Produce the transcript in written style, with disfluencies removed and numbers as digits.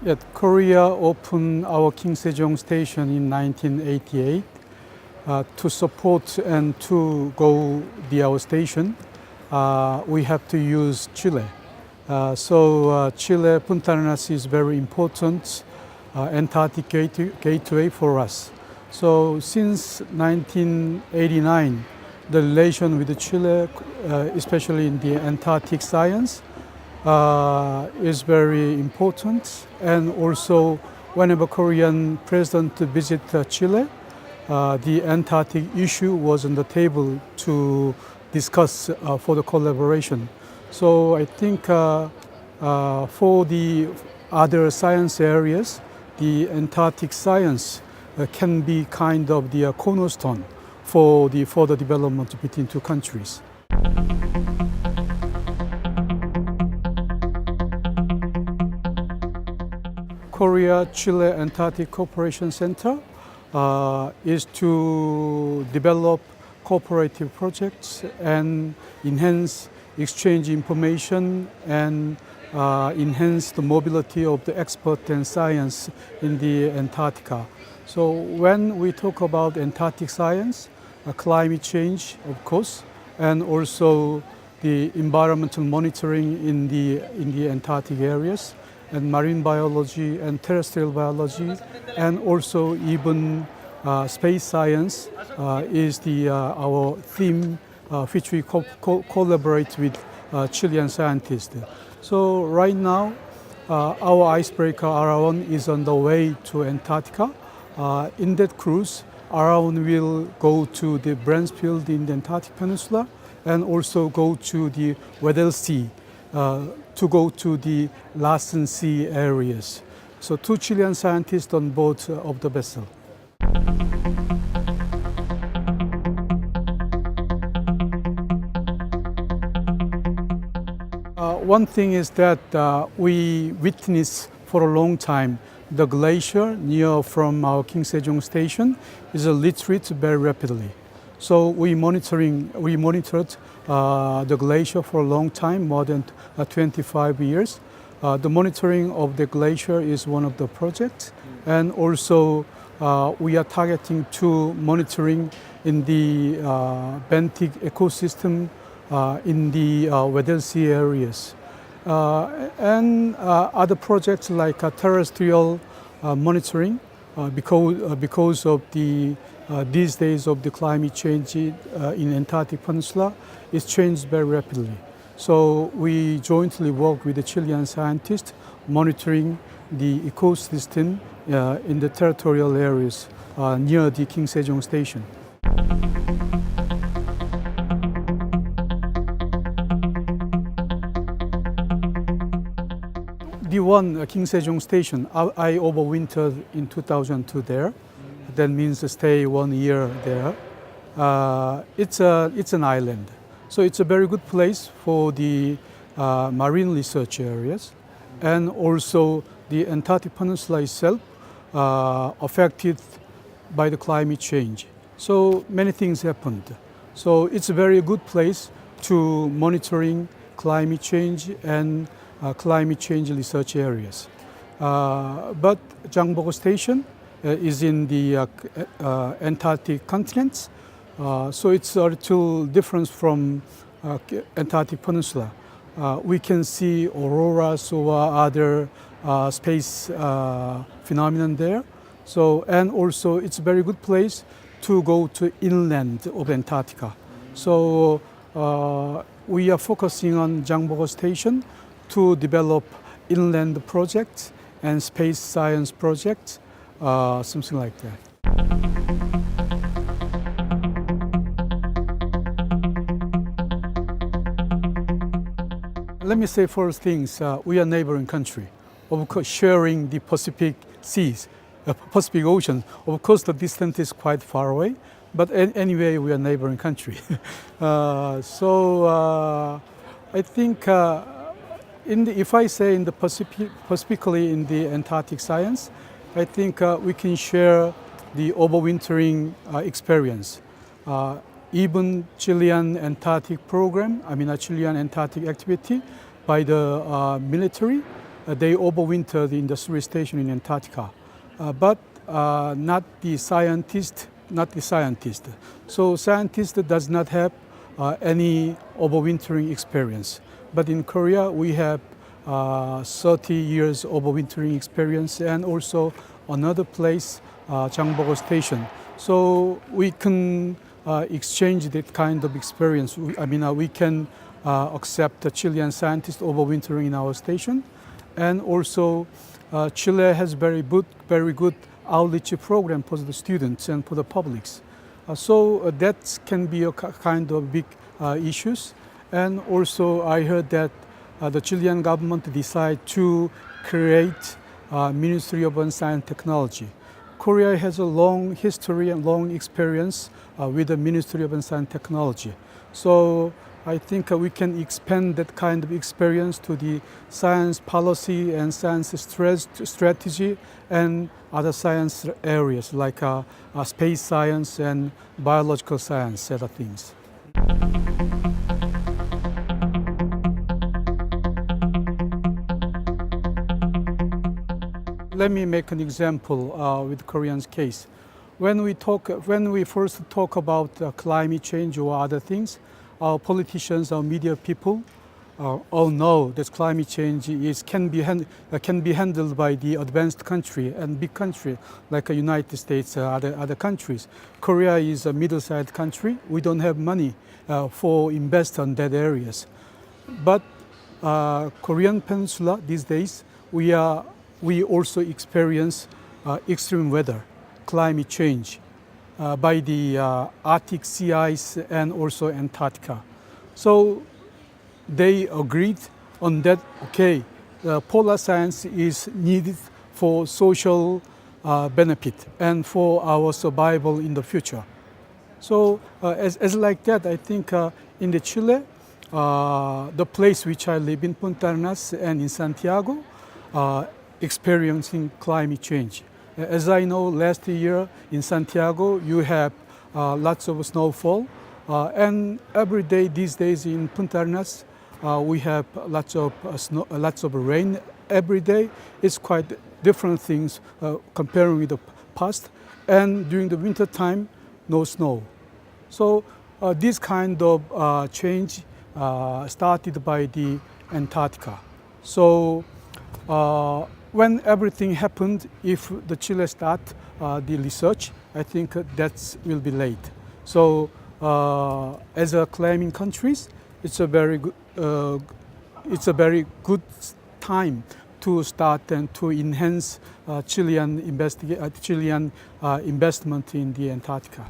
Yeah, Korea opened our King Sejong Station in 1988 to support and to go our station. We have to use Chile. Chile Punta Arenas is very important Antarctic gateway for us. So since 1989, the relation with Chile, especially in the Antarctic science, is very important. And also, whenever Korean president visit Chile, the Antarctic issue was on the table to discuss for the collaboration. So I think for the other science areas, the Antarctic science can be kind of the cornerstone for the further development between two countries. Korea-Chile Antarctic Cooperation Center is to develop cooperative projects and enhance exchange information and enhance the mobility of the expert and science in the Antarctica. So when we talk about Antarctic science, climate change, of course, and also the environmental monitoring in the Antarctic areas, and marine biology and terrestrial biology, and also even space science is our theme which we collaborate with Chilean scientists. So right now, our icebreaker Araon is on the way to Antarctica. In that cruise, Araon will go to the Bransfield in the Antarctic Peninsula and also go to the Weddell Sea to go to the Larsen Sea areas. So 2 Chilean scientists on board of the vessel. One thing is that we witnessed for a long time the glacier near from our King Sejong Station is retreat very rapidly. So we monitored the glacier for a long time, more than 25 years. The monitoring of the glacier is one of the projects, and also we are targeting to monitoring in the benthic ecosystem in the Weddell Sea areas. And other projects like terrestrial monitoring because of the these days of the climate change in Antarctic Peninsula is changed very rapidly. So we jointly work with the Chilean scientists monitoring the ecosystem in the territorial areas near the King Sejong Station. The one King Sejong Station, I overwintered in 2002 there. That means to stay 1 year there. It's an island, so it's a very good place for the marine research areas, and also the Antarctic Peninsula itself affected by the climate change. So many things happened. So it's a very good place to monitoring climate change and climate change research areas. But Jangbogo Station is in the Antarctic continent, so it's a little different from Antarctic Peninsula. We can see auroras or other space phenomenon there. So, and also it's a very good place to go to inland of Antarctica. So we are focusing on Jangbogo Station to develop inland projects and space science projects, something like that. Let me say first things, we are neighboring country, of course sharing the Pacific seas, Pacific Ocean. Of course the distance is quite far away, but anyway we are neighboring country. I think if I say in the specifically in the Antarctic science, I think we can share the overwintering experience. Even Chilean Antarctic program, Chilean Antarctic activity by the military they overwintered in the three stations in Antarctica, but not the scientist. So scientist does not have any overwintering experience. But in Korea, we have 30 years overwintering experience, and also another place, Jangbogo Station. So we can exchange that kind of experience. We can accept the Chilean scientists overwintering in our station, and also Chile has very good outreach program for the students and for the publics. So that can be a kind of big issues. And also I heard that the Chilean government decided to create Ministry of Science and Technology. Korea has a long history and long experience with the Ministry of Science and Technology. So I think we can expand that kind of experience to the science policy and science strategy and other science areas like space science and biological science, other things. Let me make an example with Korean's case. When we first talk about climate change or other things, our politicians, our media people, all know that climate change can be handled by the advanced country and big country like the United States, other countries. Korea is a middle-sized country. We don't have money for invest on that areas. But Korean Peninsula these days, we also experience extreme weather, climate change by the Arctic sea ice and also Antarctica. So they agreed on that, okay, polar science is needed for social benefit and for our survival in the future. So as like that, I think in the Chile, the place which I live in, Punta Arenas and in Santiago, experiencing climate change. As I know, last year in Santiago, you have lots of snowfall, and every day these days in Punta Arenas, we have lots of rain every day. It's quite different things comparing with the past. And during the winter time, no snow. So this kind of change started by the Antarctica. So when everything happened, if the Chile start the research, I think that will be late. So as a claiming countries, it's a very good time to start and to enhance Chilean investment in the Antarctica.